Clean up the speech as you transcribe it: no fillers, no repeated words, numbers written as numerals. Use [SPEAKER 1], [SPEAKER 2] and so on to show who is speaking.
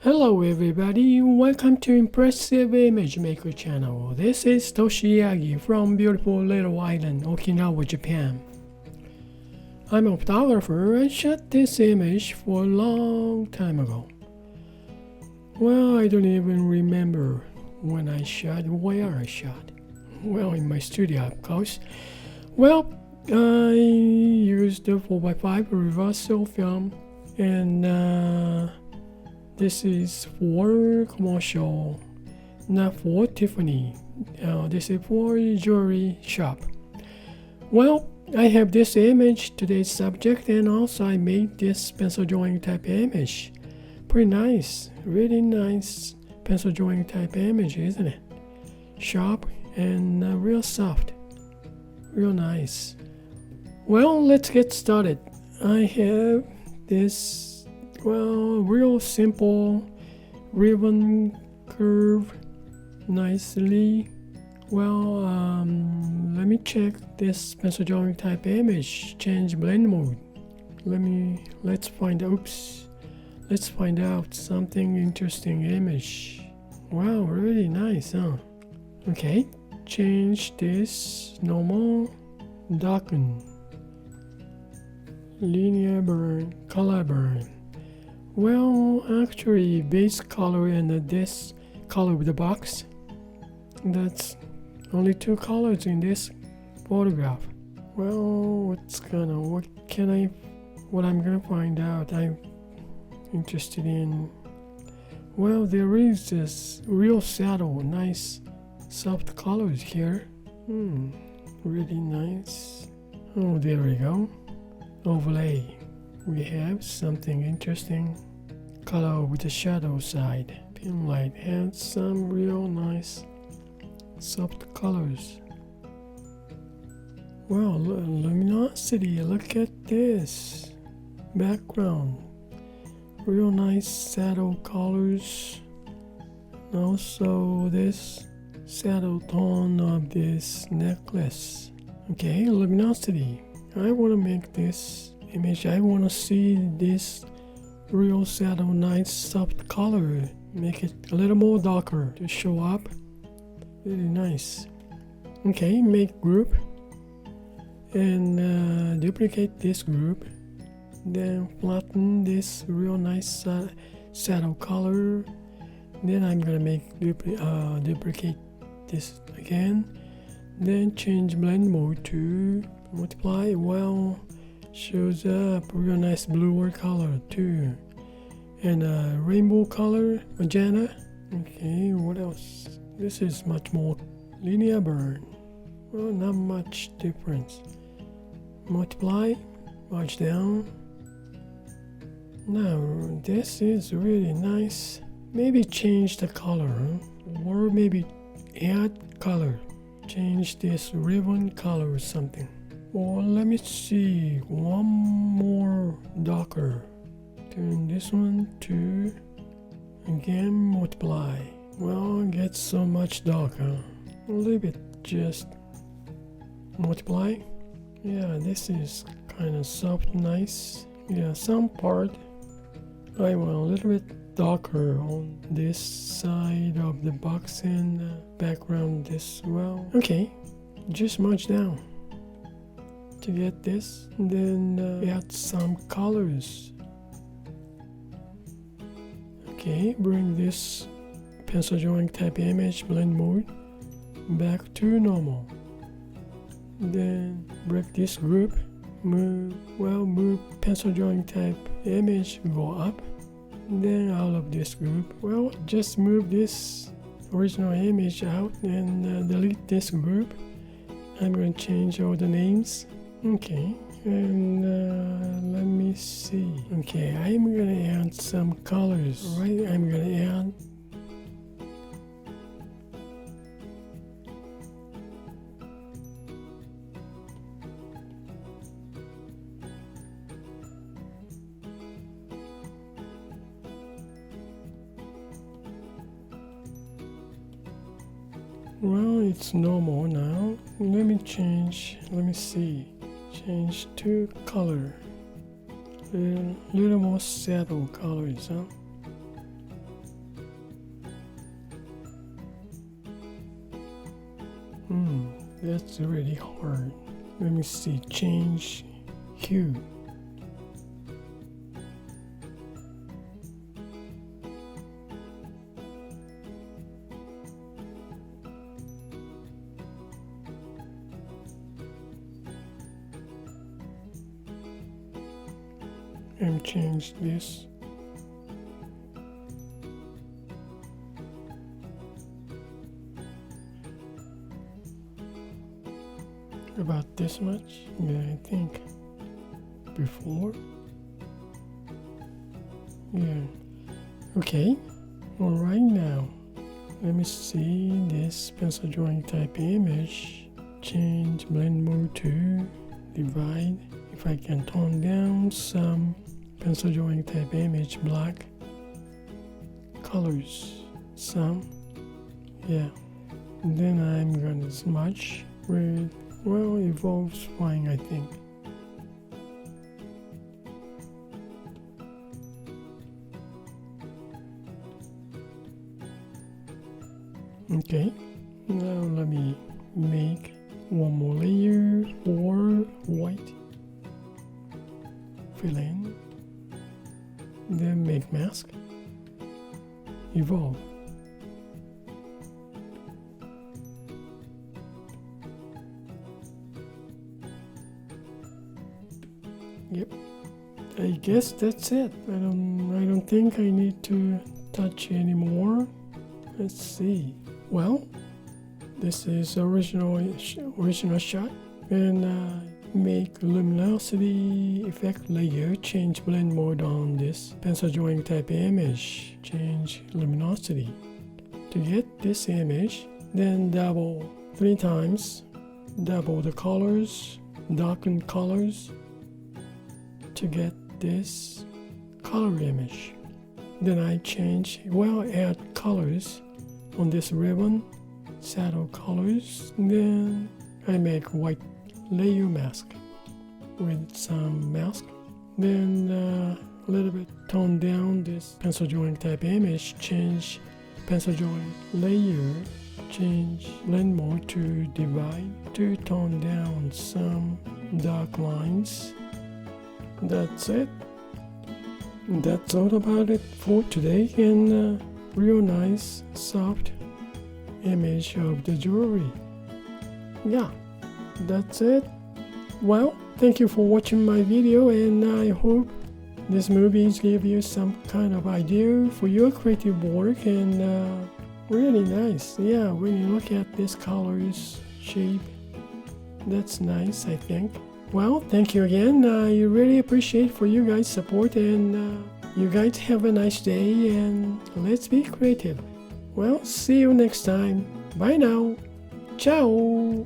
[SPEAKER 1] Hello everybody, welcome to Impressive Image Maker channel. This is Toshi Yagi from beautiful little island Okinawa, Japan. I'm a photographer and shot this image for a long time ago. Well, I don't even remember when I shot, where I shot. Well, in my studio of course. Well, I used the 4x5 reversal film and this is for commercial, not for Tiffany. This is for jewelry shop. Well, I have this image, today's subject, and also I made this pencil drawing type image. Pretty nice, really nice pencil drawing type image, isn't it? Sharp and real soft, real nice. Well, let's get started. I have this real simple ribbon curve nicely. Let me check this pencil drawing type image, change blend mode. Let's find out something interesting image. Wow, really nice, huh? Okay, change this normal, darken, linear burn, color burn. Well, actually, base color and this color of the box, that's only two colors in this photograph. Well, what I'm gonna find out, I'm interested in. Well, there is this real saddle, nice soft colors here. Really nice. Oh, there we go. Overlay. We have something interesting. Color with the shadow side. Pin light has some real nice soft colors. Well, luminosity, look at this. Background. Real nice saddle colors. Also this saddle tone of this necklace. Okay, luminosity. I want to make this image. I want to see this real saddle nice soft color, make it a little more darker to show up. Really nice. Okay, make group and duplicate this group, then flatten this real nice saddle color. Then I'm gonna duplicate this again, then change blend mode to multiply. Well, shows up real nice bluer color too, and a rainbow color, magenta. Okay, what else? This is much more linear burn. Well, not much difference. Multiply, march down. Now this is really nice. Maybe change the color, or maybe add color. Change this ribbon color or something. Or let me see, one more darker. Turn this one to, again, multiply. Well, it gets so much darker. Leave it just multiply. Yeah, this is kind of soft, nice. Yeah, some part I want a little bit darker on this side of the box and background as well. Okay, just march down to get this, and then add some colors. Okay, bring this pencil drawing type image blend mode back to normal. Then break this group, move pencil drawing type image, go up, then out of this group. Well, just move this original image out and delete this group. I'm going to change all the names. Okay, and let me see. Okay, I'm gonna add some colors. Right, I'm gonna add it's normal now. Let me see. Change to color. A little more saddle colors, huh? That's really hard. Let me see, change hue. And change this. About this much, yeah, I think. Before. Yeah. Okay. Alright now. Let me see this pencil drawing type image. Change blend mode to divide. If I can tone down some pencil drawing type image black. Colors. Some. Yeah. And then I'm gonna smudge with, well, evolves fine, I think. Okay, now let me make one more layer for white. Fill in. Then make mask. Evolve. Yep, I guess that's it. I don't think I need to touch anymore. Let's see. Well, this is original shot, and make luminosity effect layer. Change blend mode on this pencil drawing type image. Change luminosity. To get this image, then double 3 times. Double the colors, darken colors. To get this color image. Then I change, well, add colors on this ribbon, shadow colors. Then I make white layer mask with some mask. Then a little bit tone down this pencil drawing type image, change pencil drawing layer, change blend mode to divide to tone down some dark lines. That's it. That's all about it for today, and real nice soft image of the jewelry. Yeah, that's it. Well, thank you for watching my video, and I hope these movies give you some kind of idea for your creative work, and really nice. Yeah, when you look at this colors, shape, that's nice, I think. Well, thank you again. I really appreciate for you guys' support, and you guys have a nice day, and let's be creative. Well, see you next time. Bye now. Ciao.